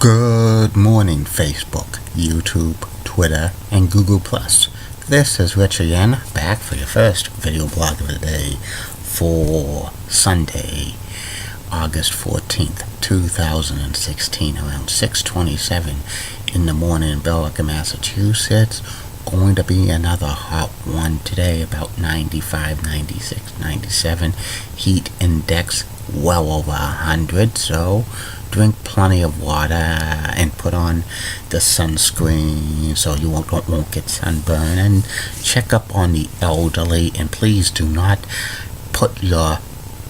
Good morning, Facebook, YouTube, Twitter, and Google+. This is Rich again, back for your first video blog of the day for Sunday, August 14th, 2016, around 6:27 in the morning in Billerica, Massachusetts. Going to be another hot one today, about 95, 96, 97. Heat index well over 100, so drink plenty of water and put on the sunscreen so you won't get sunburn, and check up on the elderly, and please do not put your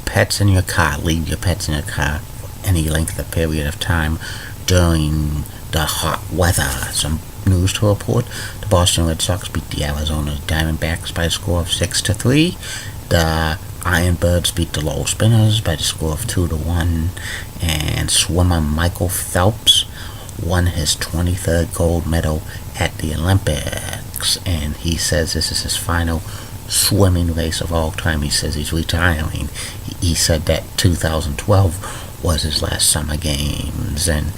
pets in your car, leave your pets in your car for any length of period of time during the hot weather. Some news to report: the Boston Red Sox beat the Arizona Diamondbacks by a score of 6-3. The Ironbirds beat the Lowell Spinners by the score of 2-1, and swimmer Michael Phelps won his 23rd gold medal at the Olympics, and he says this is his final swimming race of all time. He says he's retiring. He said that 2012 was his last summer games, and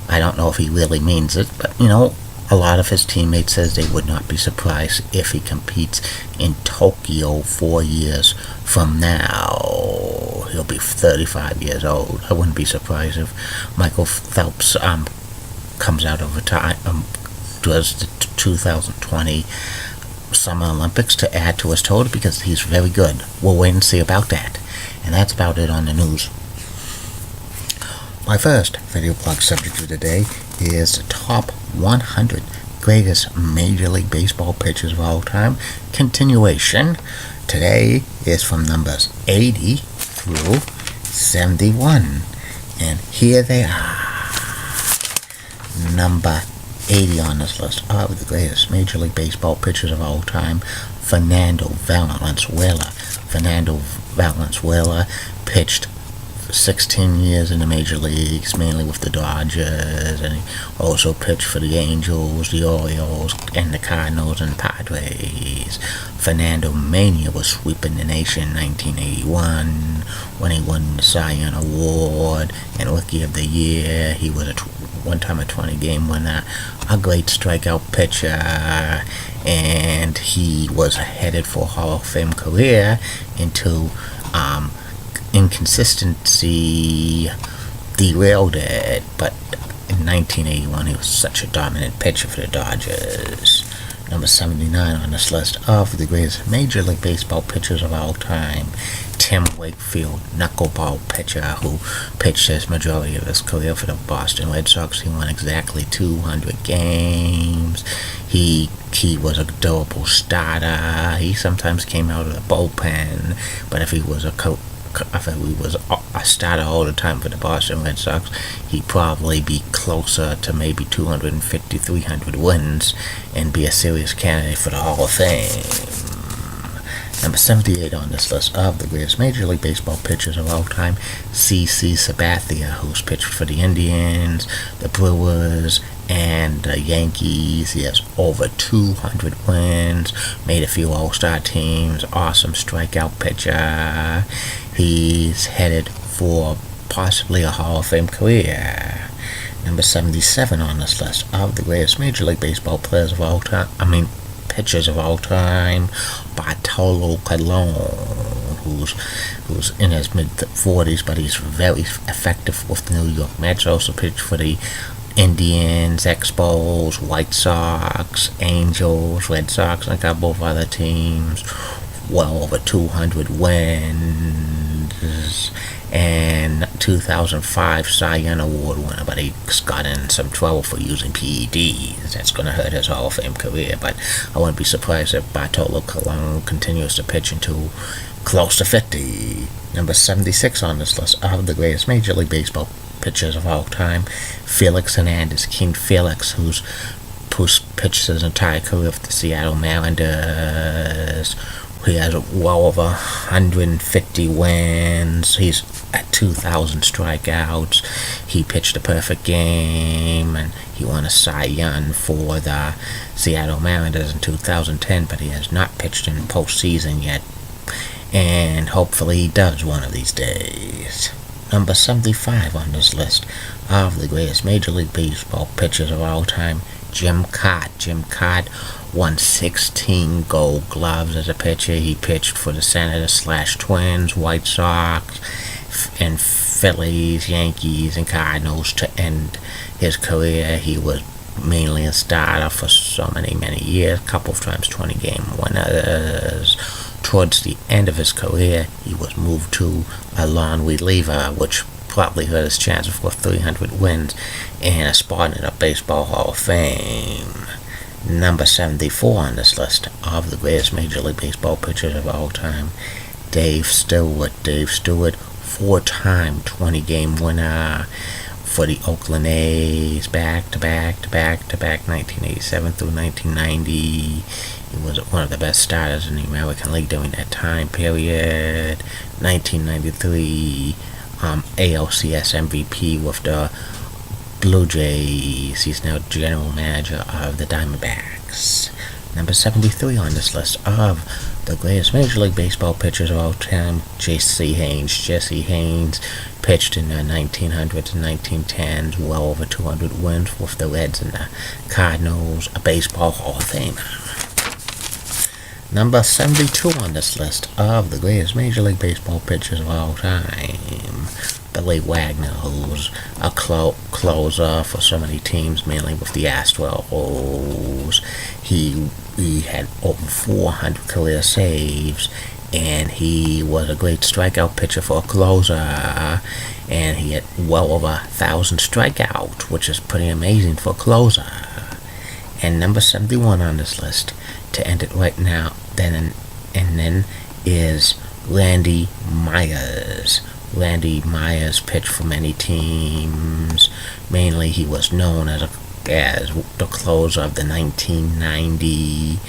I don't know if he really means it, but a lot of his teammates says they would not be surprised if he competes in Tokyo 4 years from now. He'll be 35 years old. I wouldn't be surprised if Michael Phelps comes out of retirement, does the 2020 Summer Olympics to add to his total, because he's very good. We'll wait and see about that. And that's about it on the news. My first video blog subject of the day is the top 100 greatest Major League Baseball pitchers of all time. Continuation. Today is from numbers 80 through 71. And here they are. Number 80 on this list of the greatest Major League Baseball pitchers of all time: Fernando Valenzuela. Fernando Valenzuela pitched 16 years in the major leagues, mainly with the Dodgers, and he also pitched for the Angels, the Orioles, and the Cardinals and Padres. Fernando Mania was sweeping the nation in 1981 when he won the Cy Young Award and Rookie of the Year. He was one time a 20-game winner, a great strikeout pitcher, and he was headed for a Hall of Fame career until inconsistency derailed it. But in 1981 he was such a dominant pitcher for the Dodgers. Number 79 on this list of the greatest Major League Baseball pitchers of all time: Tim Wakefield, knuckleball pitcher who pitched his majority of his career for the Boston Red Sox. He won exactly 200 games. He was a durable starter. He sometimes came out of the bullpen, but if he was a starter all the time for the Boston Red Sox, he'd probably be closer to maybe 250, 300 wins and be a serious candidate for the Hall of Fame. Number 78 on this list of the greatest Major League Baseball pitchers of all time: CC Sabathia, who's pitched for the Indians, the Brewers, and the Yankees. He has over 200 wins, made a few All-Star teams, awesome strikeout pitcher. He's headed for possibly a Hall of Fame career. Number 77 on this list of the greatest Major League Baseball pitchers of all time: Bartolo Colon, who's in his mid-40s, but he's very effective with the New York Mets. Also pitched for the Indians, Expos, White Sox, Angels, Red Sox, and a couple of other teams. Well over 200 wins, and 2005 Cy Young Award winner, but he got in some trouble for using PEDs. That's going to hurt his Hall of Fame career, but I wouldn't be surprised if Bartolo Colon continues to pitch until close to 50. Number 76 on this list of the greatest Major League Baseball pitchers of all time: Felix Hernandez, King Felix, who's pitched his entire career with the Seattle Mariners. He has well over 150 wins. He's at 2,000 strikeouts. He pitched a perfect game, and he won a Cy Young for the Seattle Mariners in 2010, but he has not pitched in postseason yet, and hopefully he does one of these days. Number 75 on this list of the greatest Major League Baseball pitchers of all time, Jim Kaat. Jim Kaat won 16 Gold Gloves as a pitcher. He pitched for the Senators/Twins, White Sox, and Phillies, Yankees, and Cardinals to end his career. He was mainly a starter for so many years, a couple of times 20-game winners. Towards the end of his career, he was moved to a lone reliever, which probably hurt his chances for 300 wins and a spot in the Baseball Hall of Fame. Number 74 on this list of the greatest Major League Baseball pitchers of all time, Dave Stewart. Dave Stewart, 4-time 20-game winner for the Oakland A's, back to back 1987 through 1990. He was one of the best starters in the American League during that time period. 1993 ALCS MVP with the Blue Jays. He's now general manager of the Diamondbacks. Number 73 on this list of the greatest Major League Baseball pitchers of all time, Jesse Haynes. Jesse Haynes pitched in the 1900s and 1910s, well over 200 wins with the Reds and the Cardinals, a Baseball Hall of Famer. Number 72 on this list of the greatest Major League Baseball pitchers of all time, Billy Wagner, who's a closer for so many teams, mainly with the Astros. He had over 400 career saves, and he was a great strikeout pitcher for a closer, and he had well over 1,000 strikeouts, which is pretty amazing for a closer. And number 71 on this list, to end it right now, then is Randy Myers. Randy Myers pitched for many teams. Mainly, he was known as the closer of the 1990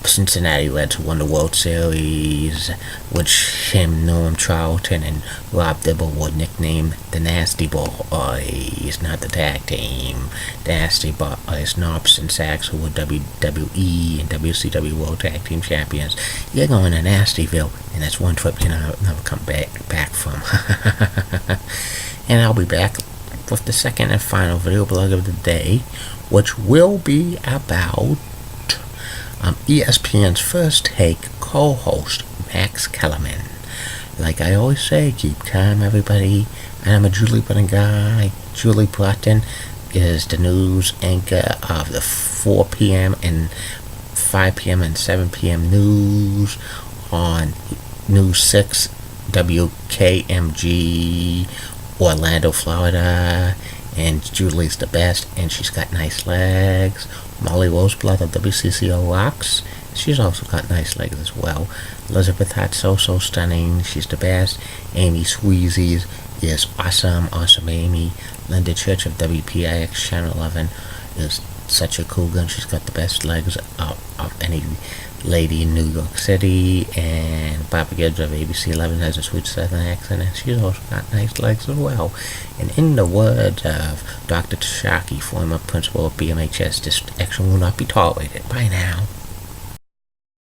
Cincinnati Reds, who won the World Series, which him, Norm Charlton, and Rob Dibble were nicknamed the Nasty Boys, not the tag team. The Nasty Boys, Knops and Sachs, who were WWE and WCW World Tag Team Champions. You're going to Nastyville, and that's one trip you never come back from. And I'll be back with the second and final video blog of the day, which will be about ESPN's First Take co-host, Max Kellerman. Like I always say, keep calm, everybody. I'm a Julie Button guy. Julie Button is the news anchor of the 4 p.m. and 5 p.m. and 7 p.m. news on News 6 WKMG, Orlando, Florida. And Julie's the best, and she's got nice legs. Molly Roseblood of WCCO rocks. She's also got nice legs as well. Elizabeth Hart's so stunning. She's the best. Amy Sweezy is awesome Amy. Linda Church of WPIX Channel 11 is such a cool gun. She's got the best legs of any lady in New York City. And Barbara Gibbs of ABC 11 has a sweet southern accent, and she's also got nice legs as well. And in the words of Dr. Tashaki, former principal of BMHS, this action will not be tolerated. Bye now.